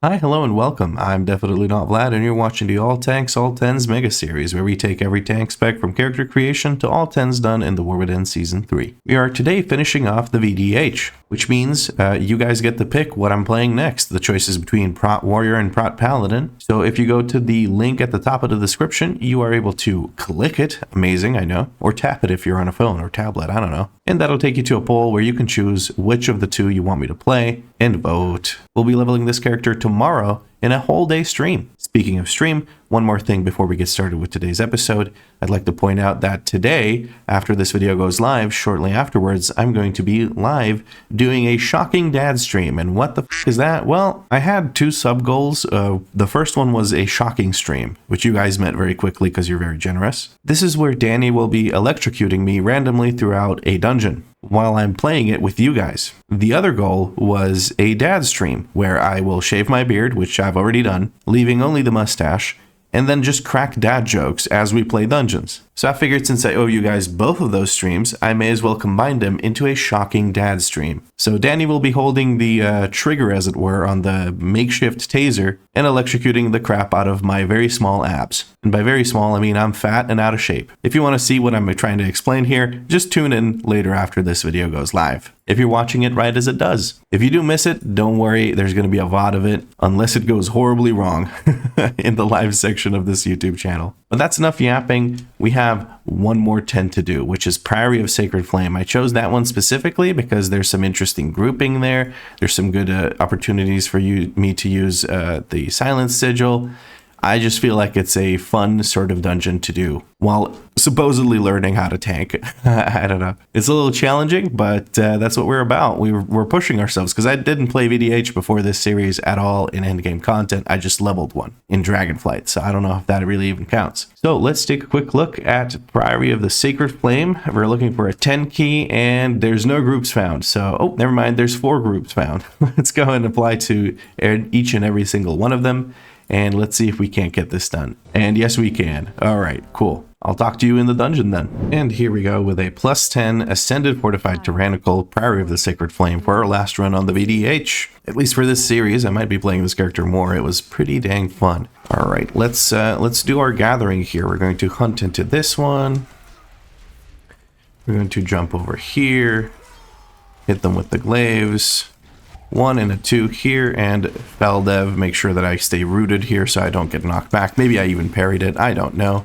Hi, hello, and welcome. I'm definitely not Vlad, and you're watching the All Tanks, All Tens Mega Series, where we take every tank spec from character creation to all tens done in the War Within Season 3. We are today finishing off the VDH, which means you guys get to pick what I'm playing next. The choice is between Prot Warrior and Prot Paladin. So if you go to the link at the top of the description, you are able to click it, amazing, I know, or tap it if you're on a phone or tablet, I don't know. And that'll take you to a poll where you can choose which of the two you want me to play and vote. We'll be leveling this character tomorrow in a whole day stream. Speaking of stream, one more thing before we get started with today's episode. I'd like to point out that today, after this video goes live, shortly afterwards, I'm going to be live doing a shocking dad stream. And what the f is that? Well, I had two sub goals. The first one was a shocking stream, which you guys met very quickly because you're very generous. This is where Danny will be electrocuting me randomly throughout a dungeon while I'm playing it with you guys. The other goal was a dad stream where I will shave my beard, which I've already done, leaving only the mustache, and then just crack dad jokes as we play dungeons. So I figured since I owe you guys both of those streams, I may as well combine them into a shocking dad stream. So Danny will be holding the trigger, as it were, on the makeshift taser and electrocuting the crap out of my very small abs. And by very small, I mean I'm fat and out of shape. If you want to see what I'm trying to explain here, just tune in later after this video goes live, if you're watching it right as it does. If you do miss it, don't worry, there's going to be a VOD of it, unless it goes horribly wrong in the live section of this YouTube channel. But that's enough yapping. We have one more 10 to do, which is Priory of Sacred Flame. I chose that one specifically because there's some interesting grouping there. There's some good opportunities for me to use the Silence Sigil. I just feel like it's a fun sort of dungeon to do while supposedly learning how to tank. I don't know. It's a little challenging, but that's what we're about. We're pushing ourselves because I didn't play VDH before this series at all in endgame content. I just leveled one in Dragonflight, so I don't know if that really even counts. So let's take a quick look at Priory of the Sacred Flame. We're looking for a 10 key, and there's no groups found. So, oh, never mind. There's 4 groups found. Let's go and apply to each and every single one of them. And let's see if we can't get this done. And yes, we can. All right, cool. I'll talk to you in the dungeon then. And here we go with a +10 Ascended Fortified Tyrannical Priory of the Sacred Flame for our last run on the VDH. At least for this series, I might be playing this character more. It was pretty dang fun. All right, let's do our gathering here. We're going to hunt into this one. We're going to jump over here, hit them with the glaives. 1 and a 2 here, and Feldev, make sure that I stay rooted here so I don't get knocked back. Maybe I even parried it, I don't know.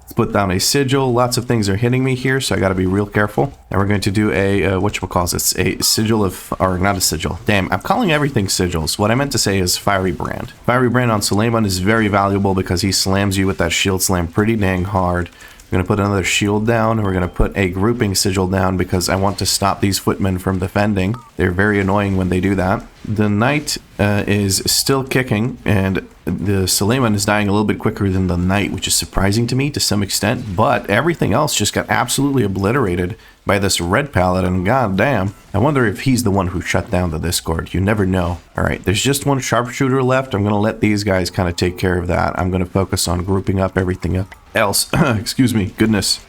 Let's put down a sigil. Lots of things are hitting me here, so I gotta be real careful. And we're going to do a, whatchamacallit, a sigil of, or not a sigil. Damn, I'm calling everything sigils. What I meant to say is Fiery Brand. Fiery Brand on Suleiman is very valuable because he slams you with that shield slam pretty dang hard. We're going to put another shield down, and we're going to put a grouping sigil down because I want to stop these footmen from defending. They're very annoying when they do that. The knight is still kicking, and the Suleiman is dying a little bit quicker than the knight, which is surprising to me to some extent, but everything else just got absolutely obliterated by this red paladin. God damn. I wonder if he's the one who shut down the Discord. You never know. All right, there's just one sharpshooter left. I'm going to let these guys kind of take care of that. I'm going to focus on grouping up everything else. Excuse me, goodness.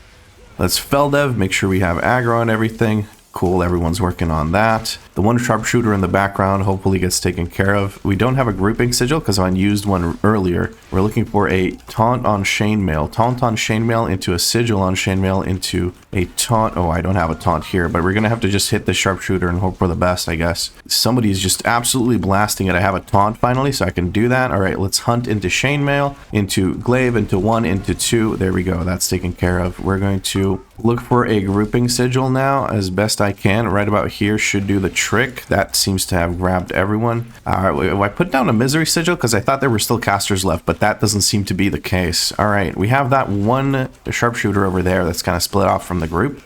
Let's Feldev, make sure we have aggro on everything. Cool, everyone's working on that. The one sharpshooter in the background hopefully gets taken care of. We don't have a grouping sigil because I used one earlier. We're looking for a taunt on chainmail. Taunt on chainmail into a sigil on chainmail into a taunt. Oh, I don't have a taunt here, but we're going to have to just hit the sharpshooter and hope for the best, I guess. Somebody's just absolutely blasting it. I have a taunt finally, so I can do that. All right, let's hunt into chainmail, into glaive, into 1, into 2. There we go. That's taken care of. We're going to look for a grouping sigil now as best I can. Right about here should do the trick. That seems to have grabbed everyone. I put down a misery sigil because I thought there were still casters left, but that doesn't seem to be the case. All right, we have that one sharpshooter over there that's kind of split off from the group.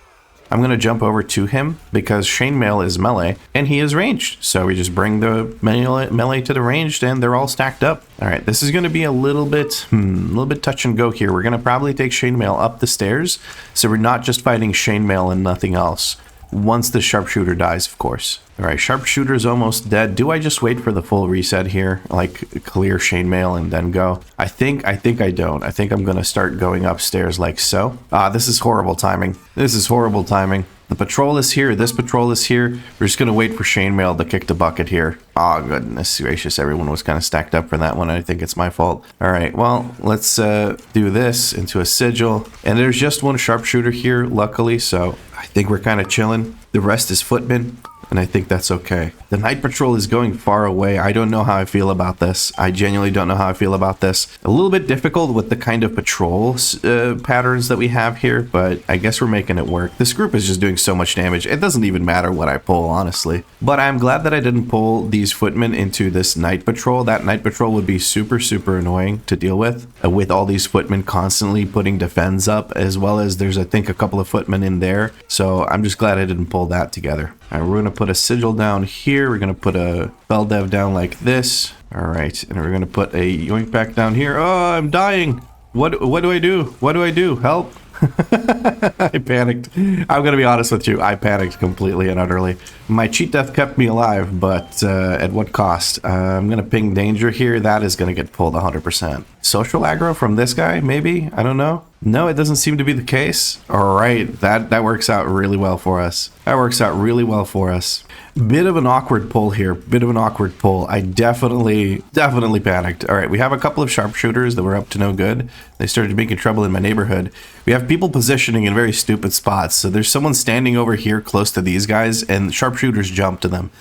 I'm going to jump over to him because chainmail is melee and he is ranged. So we just bring the melee to the ranged and they're all stacked up. All right, this is going to be a little bit touch and go here. We're going to probably take chainmail up the stairs. So we're not just fighting chainmail and nothing else. Once the sharpshooter dies, of course. All right, sharpshooter's almost dead. Do I just wait for the full reset here? Like clear chainmail and then go? I think I don't. I think I'm going to start going upstairs like so. This is horrible timing. This is horrible timing. The patrol is here. This patrol is here. We're just going to wait for chainmail to kick the bucket here. Oh, goodness gracious. Everyone was kind of stacked up for that one. I think it's my fault. All right. Well, let's do this into a sigil. And there's just one sharpshooter here, luckily. So I think we're kind of chilling. The rest is footmen. And I think that's okay. The night patrol is going far away. I don't know how I feel about this. I genuinely don't know how I feel about this. A little bit difficult with the kind of patrol patterns that we have here, but I guess we're making it work. This group is just doing so much damage. It doesn't even matter what I pull, honestly. But I'm glad that I didn't pull these footmen into this night patrol. That night patrol would be super, super annoying to deal with all these footmen constantly putting defense up, as well as there's, I think, a couple of footmen in there. So I'm just glad I didn't pull that together. All right, we're going to put a sigil down here. We're going to put a spell dev down like this. All right, and we're going to put a yoink back down here. Oh, I'm dying. What do I do? What do I do? Help. I panicked. I'm going to be honest with you. I panicked completely and utterly. My cheat death kept me alive, but at what cost? I'm going to ping danger here. That is going to get pulled 100%. Social aggro from this guy, maybe? I don't know. No, it doesn't seem to be the case. All right, that works out really well for us. That works out really well for us. Bit of an awkward pull here. Bit of an awkward pull. I definitely panicked. All right, we have a couple of sharpshooters that were up to no good. They started making trouble in my neighborhood. We have people positioning in very stupid spots. So there's someone standing over here close to these guys, and sharpshooters jump to them.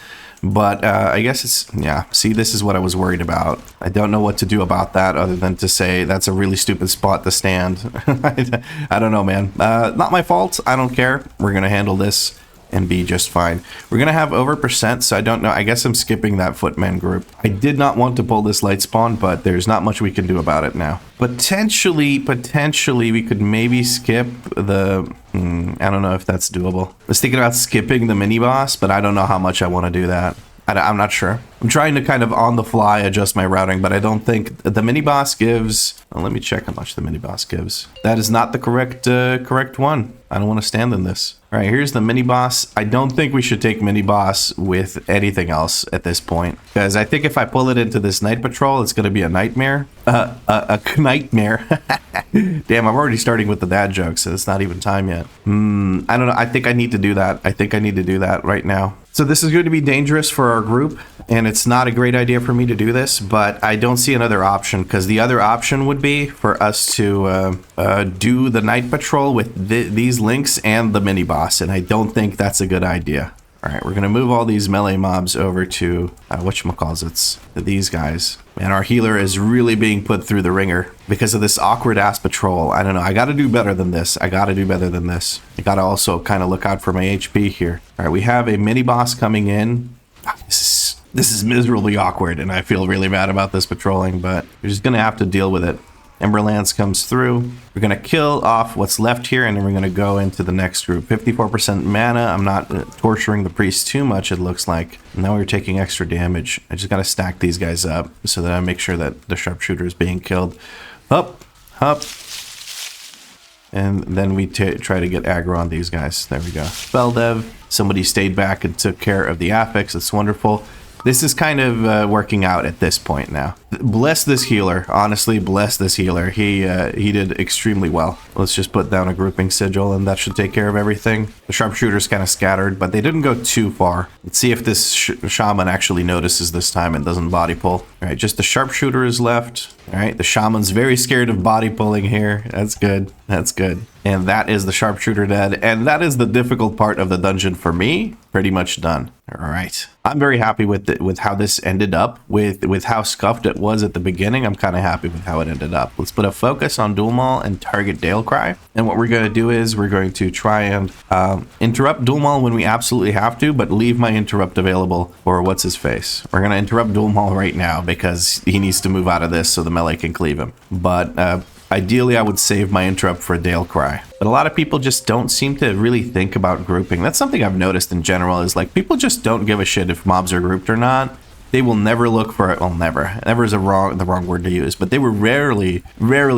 But I guess it's, yeah, see, this is what I was worried about. I don't know what to do about that other than to say that's a really stupid spot to stand. I don't know, man. Not my fault. I don't care. We're going to handle this and be just fine. We're going to have over percent, so I don't know. I guess I'm skipping that footman group. I did not want to pull this light spawn, but there's not much we can do about it now. Potentially, we could maybe skip the... I don't know if that's doable. I was thinking about skipping the mini-boss, but I don't know how much I want to do that. I'm not sure. I'm trying to kind of on the fly adjust my routing, but I don't think the mini boss gives. Well, let me check how much the mini boss gives. That is not the correct one. I don't want to stand in this. All right, here's the mini boss. I don't think we should take mini boss with anything else at this point, because I think if I pull it into this night patrol, it's going to be a nightmare. A nightmare. Damn, I'm already starting with the dad jokes, so it's not even time yet. I don't know. I think I need to do that. I think I need to do that right now. So this is going to be dangerous for our group, and it's not a great idea for me to do this, but I don't see another option, because the other option would be for us to do the night patrol with these links and the mini boss, and I don't think that's a good idea. All right, we're going to move all these melee mobs over to, whatchamacallits, these guys. And our healer is really being put through the ringer because of this awkward-ass patrol. I don't know. I got to do better than this. I got to also kind of look out for my HP here. All right, we have a mini-boss coming in. This is miserably awkward, and I feel really bad about this patrolling, but we're just going to have to deal with it. Emberlance comes through. We're going to kill off what's left here, and then we're going to go into the next group. 54% mana. I'm not torturing the priest too much, it looks like. Now we're taking extra damage. I just got to stack these guys up so that I make sure that the sharpshooter is being killed. Up. And then we try to get aggro on these guys. There we go. Spell dev. Somebody stayed back and took care of the affix. It's wonderful. This is kind of working out at this point now. Bless this healer. Honestly, bless this healer. He did extremely well. Let's just put down a grouping sigil, and that should take care of everything. The sharpshooter's kind of scattered, but they didn't go too far. Let's see if this shaman actually notices this time and doesn't body pull. All right, just the sharpshooter is left. All right, the shaman's very scared of body pulling here. That's good. That's good. And that is the sharpshooter dead. And that is the difficult part of the dungeon for me. Pretty much done. All right. I'm very happy with how this ended up, with how scuffed it was at the beginning. I'm kind of happy with how it ended up. Let's put a focus on Dual Maul and target Dalecry. And what we're going to do is we're going to try and interrupt Dual Maul when we absolutely have to, but leave my interrupt available for what's his face. We're going to interrupt Dual Maul right now because he needs to move out of this so the melee can cleave him. But ideally, I would save my interrupt for Dalecry. But a lot of people just don't seem to really think about grouping. That's something I've noticed in general, is like people just don't give a shit if mobs are grouped or not. They will never look for it. Well, never. Never is the wrong word to use, but they will rarely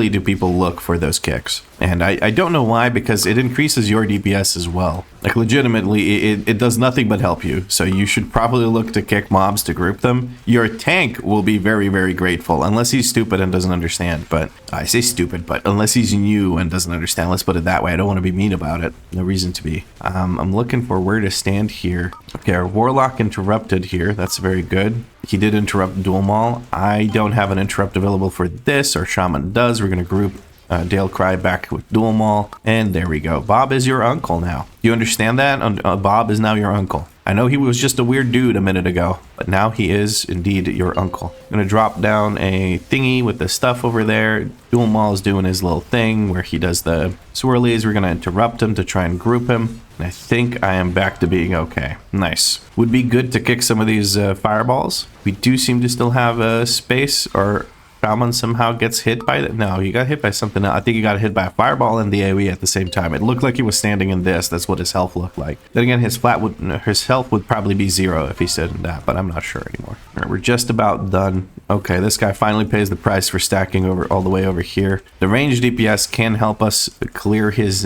do people look for those kicks. And I don't know why, because it increases your DPS as well. Like, legitimately, it does nothing but help you. So you should probably look to kick mobs to group them. Your tank will be very, very grateful, unless he's stupid and doesn't understand. But I say stupid, but unless he's new and doesn't understand, let's put it that way. I don't want to be mean about it. No reason to be. I'm looking for where to stand here. Okay, our Warlock interrupted here. That's very good. He did interrupt Dual Maul. I don't have an interrupt available for this. Our Shaman does. We're going to group Dale Cry back with Dual Maul, and there we go. Bob is your uncle now. You understand that? Bob is now your uncle. I know he was just a weird dude a minute ago, but now he is indeed your uncle. I'm gonna drop down a thingy with the stuff over there. Dual Maul is doing his little thing where he does the swirlies. We're gonna interrupt him to try and group him. And I think I am back to being okay. Nice. Would be good to kick some of these fireballs. We do seem to still have space, or Shaman somehow gets hit by that. No, he got hit by something else. I think he got hit by a fireball and the AoE at the same time. It looked like he was standing in this. That's what his health looked like. Then again, his health would probably be 0 if he stood in that, but I'm not sure anymore. All right, we're just about done. Okay, this guy finally pays the price for stacking over all the way over here. The ranged DPS can help us clear his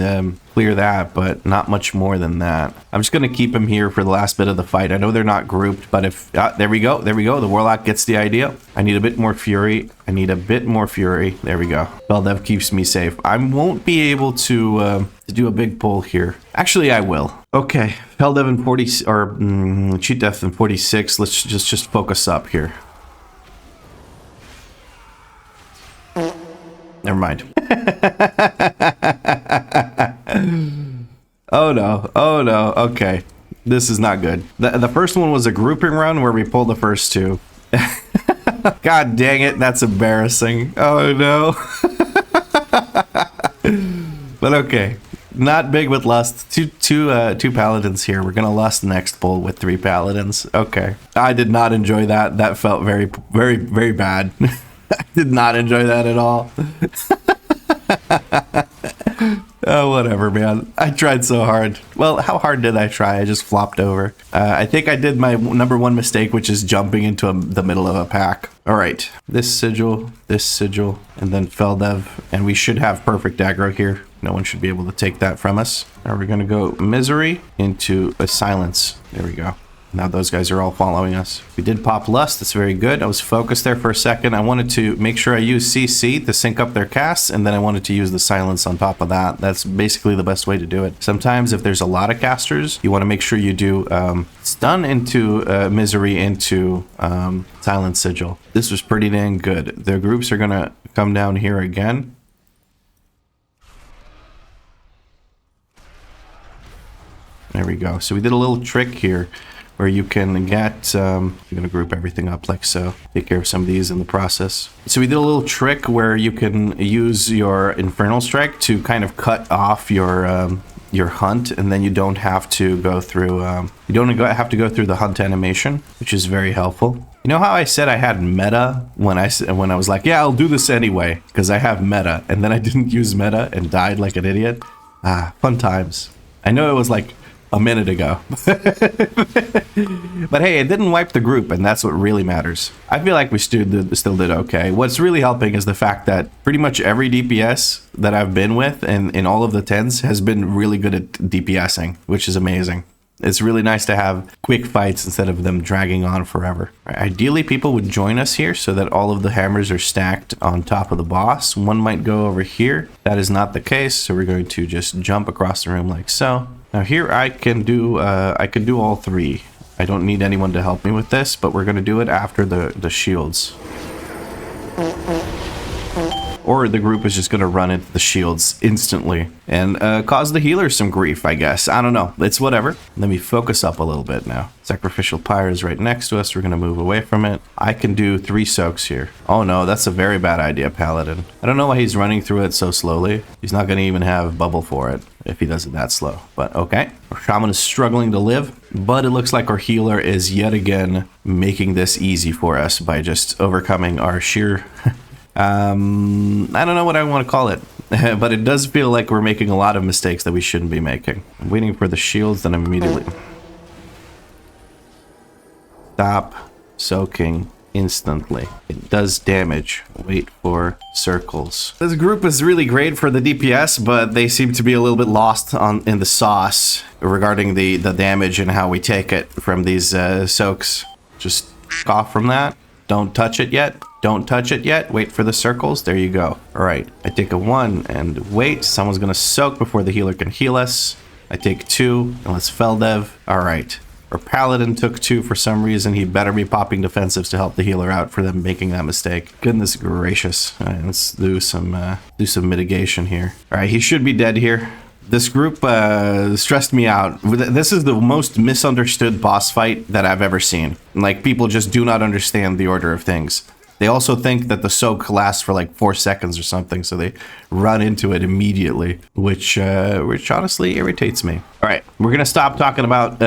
clear that, but not much more than that. I'm just gonna keep him here for the last bit of the fight. I know they're not grouped, but if there we go. The Warlock gets the idea. I need a bit more fury. There we go. Feldev keeps me safe. I won't be able to do a big pull here. Actually, I will. Okay, Feldev in 40 or Cheat Death in 46. Let's just focus up here. Never mind. Oh no, okay. This is not good. The first one was a grouping run where we pulled the first two. God dang it, that's embarrassing. Oh no. But okay. Not big with lust. Two paladins here. We're gonna lust next pull with 3 paladins. Okay. I did not enjoy that. That felt very, very, very bad. I did not enjoy that at all. Oh, whatever, man. I tried so hard. Well, how hard did I try? I just flopped over. I think I did my #1 mistake, which is jumping into the middle of a pack. All right. This sigil, and then Feldev. And we should have perfect aggro here. No one should be able to take that from us. Now we're going to go Misery into a Silence. There we go. Now those guys are all following us. We did pop Lust. That's very good. I was focused there for a second. I wanted to make sure I use CC to sync up their casts, and then I wanted to use the Silence on top of that. That's basically the best way to do it. Sometimes if there's a lot of casters, you want to make sure you do Stun into Misery into Silence Sigil. This was pretty dang good. Their groups are going to come down here again. There we go. So we did a little trick here where you can get, I'm going to group everything up like so. Take care of some of these in the process. So we did a little trick where you can use your Infernal Strike to kind of cut off your hunt, and then you don't have to go through, have to go through the hunt animation, which is very helpful. You know how I said I had meta when I was like, yeah, I'll do this anyway, because I have meta, and then I didn't use meta and died like an idiot? Ah, fun times. I know it was like a minute ago. But hey, it didn't wipe the group, and that's what really matters. I feel like we still did okay. What's really helping is the fact that pretty much every DPS that I've been with and in all of the 10s has been really good at DPSing, which is amazing. It's really nice to have quick fights instead of them dragging on forever. Ideally, people would join us here so that all of the hammers are stacked on top of the boss. One might go over here. That is not the case, so we're going to just jump across the room like so. Now here I can do all 3. I don't need anyone to help me with this, but we're going to do it after the shields. Or the group is just going to run into the shields instantly and cause the healers some grief, I guess. I don't know. It's whatever. Let me focus up a little bit now. Sacrificial Pyre is right next to us. We're going to move away from it. I can do 3 soaks here. Oh no, that's a very bad idea, Paladin. I don't know why he's running through it so slowly. He's not going to even have bubble for it if he does it that slow. But okay. Our Shaman is struggling to live, but it looks like our healer is yet again making this easy for us by just overcoming our sheer... I don't know what I want to call it, but it does feel like we're making a lot of mistakes that we shouldn't be making. I'm waiting for the shields, then I'm immediately... Stop soaking instantly. It does damage. Wait for circles. This group is really great for the DPS, but they seem to be a little bit lost in the sauce regarding the damage and how we take it from these soaks. Just off from that. Don't touch it yet. Don't touch it yet. Wait for the circles. There you go. All right. I take a 1 and wait. Someone's going to soak before the healer can heal us. I take 2 and let's Feldev. All right. Our Paladin took 2 for some reason. He better be popping defensives to help the healer out for them making that mistake. Goodness gracious. All right, let's do some mitigation here. All right, he should be dead here. This group stressed me out. This is the most misunderstood boss fight that I've ever seen. Like, people just do not understand the order of things. They also think that the soak lasts for like 4 seconds or something, so they run into it immediately, which honestly irritates me. All right, we're gonna stop talking about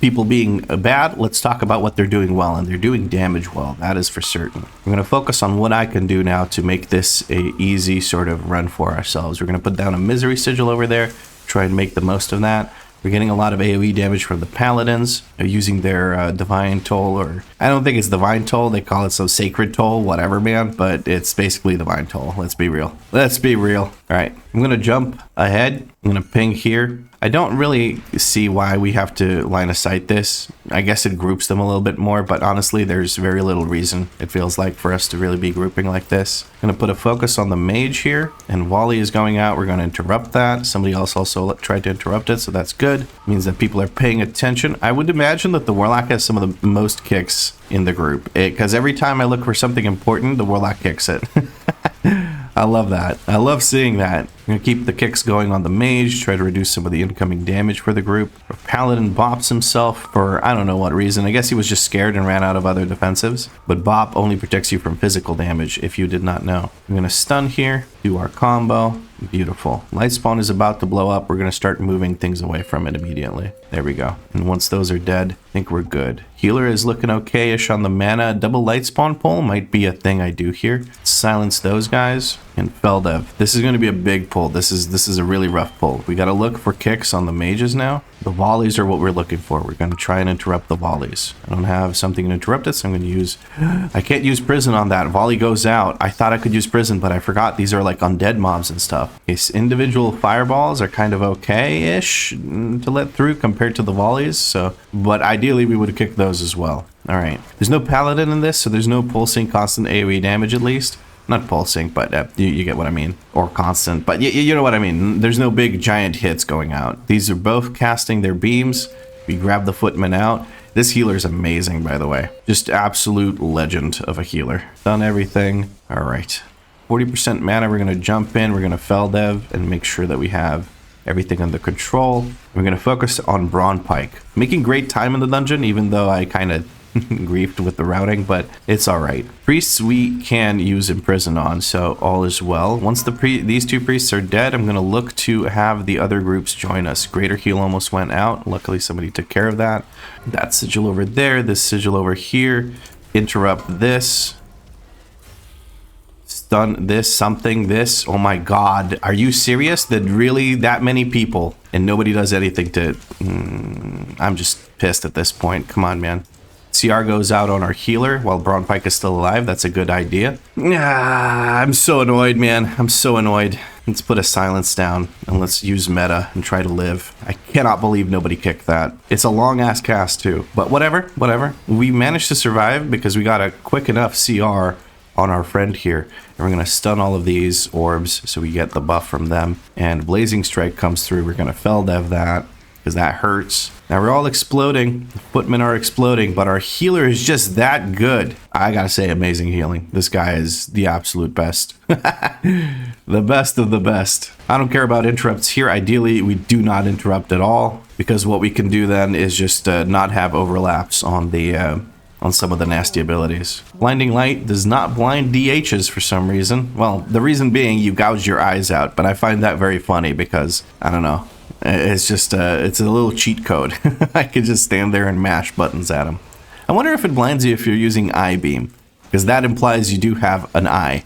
people being bad. Let's talk about what they're doing well, and they're doing damage well. That is for certain. We're gonna focus on what I can do now to make this a easy sort of run for ourselves. We're gonna put down a misery sigil over there, try and make the most of that. We're getting a lot of AoE damage from the Paladins. They're using their Divine Toll, or I don't think it's Divine Toll. They call it some Sacred Toll, whatever, man. But it's basically Divine Toll. Let's be real. Let's be real. All right. I'm going to jump ahead. I'm going to ping here. I don't really see why we have to line of sight this. I guess it groups them a little bit more, but honestly, there's very little reason, it feels like, for us to really be grouping like this. I'm going to put a focus on the mage here, and volley is going out. We're going to interrupt that. Somebody else also tried to interrupt it, so that's good. It means that people are paying attention. I would imagine that the Warlock has some of the most kicks in the group, because every time I look for something important, the Warlock kicks it. I love that. I love seeing that. I'm going to keep the kicks going on the mage, try to reduce some of the incoming damage for the group. Our Paladin bops himself for I don't know what reason. I guess he was just scared and ran out of other defensives. But bop only protects you from physical damage, if you did not know. I'm going to stun here, do our combo. Beautiful. Light spawn is about to blow up. We're going to start moving things away from it immediately. There we go. And once those are dead, I think we're good. Healer is looking okay-ish on the mana. Double light spawn pull might be a thing I do here. Silence those guys. And Feldev. This is going to be a big pull. This is a really rough pull. We got to look for kicks on the mages now. The volleys are what we're looking for. We're going to try and interrupt the volleys. I don't have something to interrupt it, so I'm going to use... I can't use prison on that. Volley goes out. I thought I could use prison, but I forgot these are like undead mobs and stuff. Okay, so individual fireballs are kind of okay-ish to let through compared to the volleys, so... But ideally, we would have kicked those as well. All right. There's no paladin in this, so there's no pulsing constant AoE damage at least. Not pulsing, but you get what I mean. Or constant, but you know what I mean. There's no big giant hits going out. These are both casting their beams. We grab the footman out. This healer is amazing, by the way. Just absolute legend of a healer. Done everything. All right. 40% mana. We're going to jump in. We're going to Feldev and make sure that we have everything under control. We're going to focus on Brawn Pike. Making great time in the dungeon, even though I kind of griefed with the routing, but it's all right. Priests we can use imprison on, so all is well. Once these two priests are dead, I'm going to look to have the other groups join us. Greater Heal almost went out. Luckily, somebody took care of that. That sigil over there, this sigil over here. Interrupt this. Stun this, something, this. Oh my god. Are you serious? That really that many people and nobody does anything to... I'm just pissed at this point. Come on, man. CR goes out on our healer while Brawn Pike is still alive. That's a good idea. I'm so annoyed, man. I'm so annoyed. Let's put a silence down and let's use meta and try to live. I cannot believe nobody kicked that. It's a long ass cast too, but whatever. We managed to survive because we got a quick enough CR on our friend here. And we're going to stun all of these orbs so we get the buff from them. And Blazing Strike comes through. We're going to Feldev that because that hurts. Now we're all exploding. The footmen are exploding, but our healer is just that good. I gotta say, amazing healing. This guy is the absolute best. The best of the best. I don't care about interrupts here. Ideally, we do not interrupt at all because what we can do then is just not have overlaps on the on some of the nasty abilities. Blinding Light does not blind DHs for some reason. Well, the reason being you gouge your eyes out, but I find that very funny because, I don't know, it's just, it's a little cheat code. I could just stand there and mash buttons at him. I wonder if it blinds you if you're using eye beam. because that implies you do have an eye.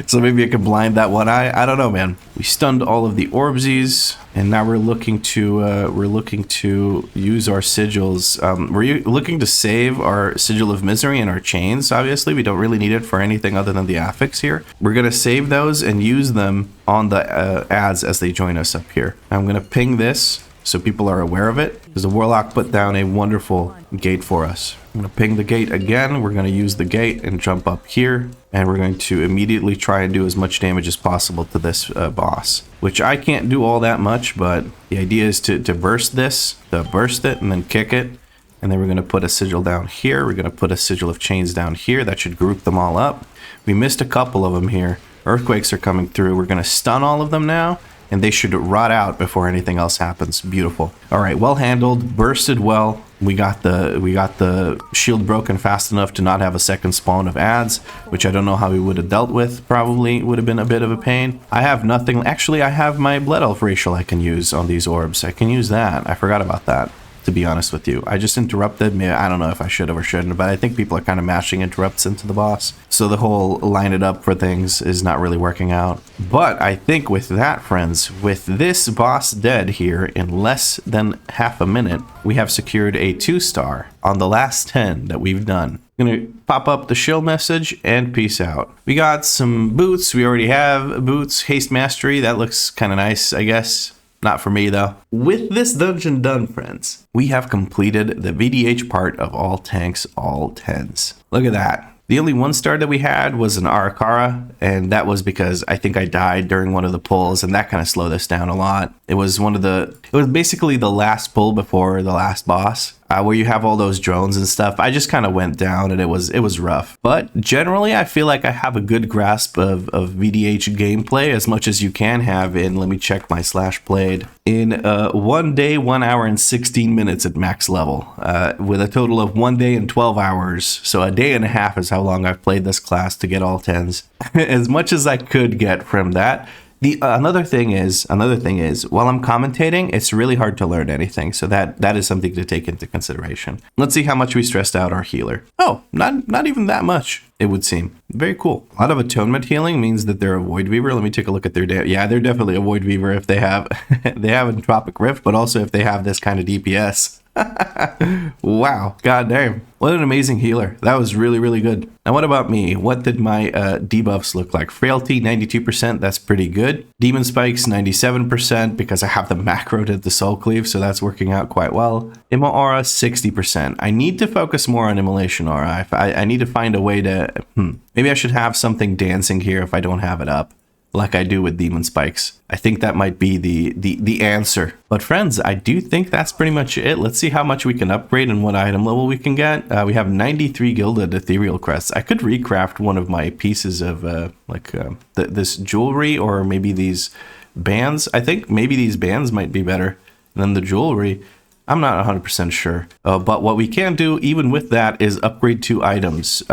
So maybe I can blind that one eye. I don't know, man. We stunned all of the orbsies, and now we're looking to use our sigils. We're looking to save our sigil of misery and our chains. Obviously, we don't really need it for anything other than the affix here. We're gonna save those and use them on the ads as they join us up here. I'm gonna ping this so people are aware of it, because the Warlock put down a wonderful gate for us. I'm going to ping the gate again. We're going to use the gate and jump up here, and we're going to immediately try and do as much damage as possible to this boss, which I can't do all that much, but the idea is to burst this, to burst it, and then kick it, and then we're going to put a sigil down here. We're going to put a sigil of chains down here. That should group them all up. We missed a couple of them here. Earthquakes are coming through. We're going to stun all of them now, and they should rot out before anything else happens. Beautiful. All right, well handled, bursted well. We got the shield broken fast enough to not have a second spawn of ads, which I don't know how we would have dealt with. Probably would have been a bit of a pain. I have nothing. Actually, I have my Blood Elf racial I can use on these orbs. I can use that. I forgot about that, to be honest with you. I just interrupted. I don't know if I should have or shouldn't, but I think people are kind of mashing interrupts into the boss. So the whole line it up for things is not really working out. But I think with that, friends, with this boss dead here in less than half a minute, we have secured a 2-star on the last 10 that we've done. I'm gonna pop up the shield message and peace out. We got some boots. We already have boots. Haste Mastery. That looks kind of nice, I guess. Not for me, though. With this dungeon done, friends, we have completed the VDH part of all tanks, all 10s. Look at that. The only 1-star that we had was an Arakara, and that was because I think I died during one of the pulls, and that kind of slowed us down a lot. It was basically the last pull before the last boss, where you have all those drones and stuff. I just kind of went down, and it was rough. But generally, I feel like I have a good grasp of VDH gameplay, as much as you can have in, let me check my /played, in 1 day, 1 hour, and 16 minutes at max level, with a total of 1 day and 12 hours. So a day and a half is how long I've played this class to get all 10s. As much as I could get from that. Another thing is, while I'm commentating, it's really hard to learn anything. So that is something to take into consideration. Let's see how much we stressed out our healer. Oh, not even that much, it would seem. Very cool. A lot of atonement healing means that they're a Void Weaver. Let me take a look at their yeah, they're definitely a Void Weaver if they have they have Entropic Rift, but also if they have this kind of DPS. Wow, god damn, what an amazing healer. That was really, really good. Now what about me? What did my debuffs look like? Frailty 92%, that's pretty good. Demon Spikes 97% because I have the macro to the Soul Cleave, so that's working out quite well. Immo Aura 60%. I need to focus more on Immolation Aura. I need to find a way to maybe I should have something dancing here if I don't have it up, like I do with Demon Spikes. I think that might be the answer. But friends, I do think that's pretty much it. Let's see how much we can upgrade and what item level we can get. We have 93 gilded ethereal crests. I could recraft one of my pieces of this jewelry, or maybe these bands. I think maybe these bands might be better than the jewelry. I'm not 100% sure. But what we can do, even with that, is upgrade 2 items,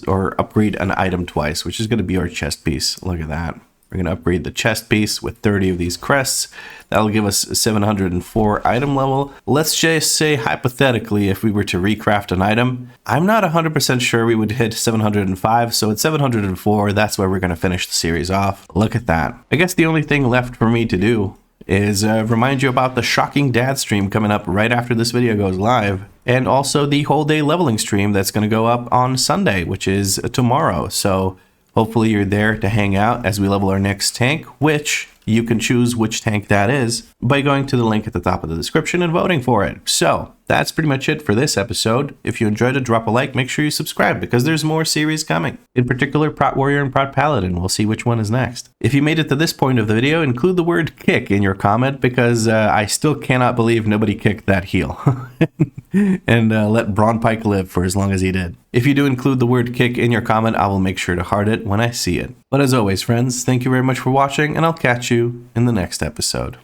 or upgrade an item twice, which is going to be our chest piece. Look at that. We're going to upgrade the chest piece with 30 of these crests. That'll give us 704 item level. Let's just say, hypothetically, if we were to recraft an item, I'm not 100% sure we would hit 705. So at 704, that's where we're going to finish the series off. Look at that. I guess the only thing left for me to do is remind you about the Shocking Dad stream coming up right after this video goes live. And also the whole day leveling stream that's going to go up on Sunday, which is tomorrow. So hopefully you're there to hang out as we level our next tank, which you can choose which tank that is by going to the link at the top of the description and voting for it. So that's pretty much it for this episode. If you enjoyed it, drop a like, make sure you subscribe because there's more series coming. In particular, Prot Warrior and Prot Paladin. We'll see which one is next. If you made it to this point of the video, include the word kick in your comment because I still cannot believe nobody kicked that heal. And let Braun Pike live for as long as he did. If you do include the word kick in your comment, I will make sure to heart it when I see it. But as always, friends, thank you very much for watching, and I'll catch you in the next episode.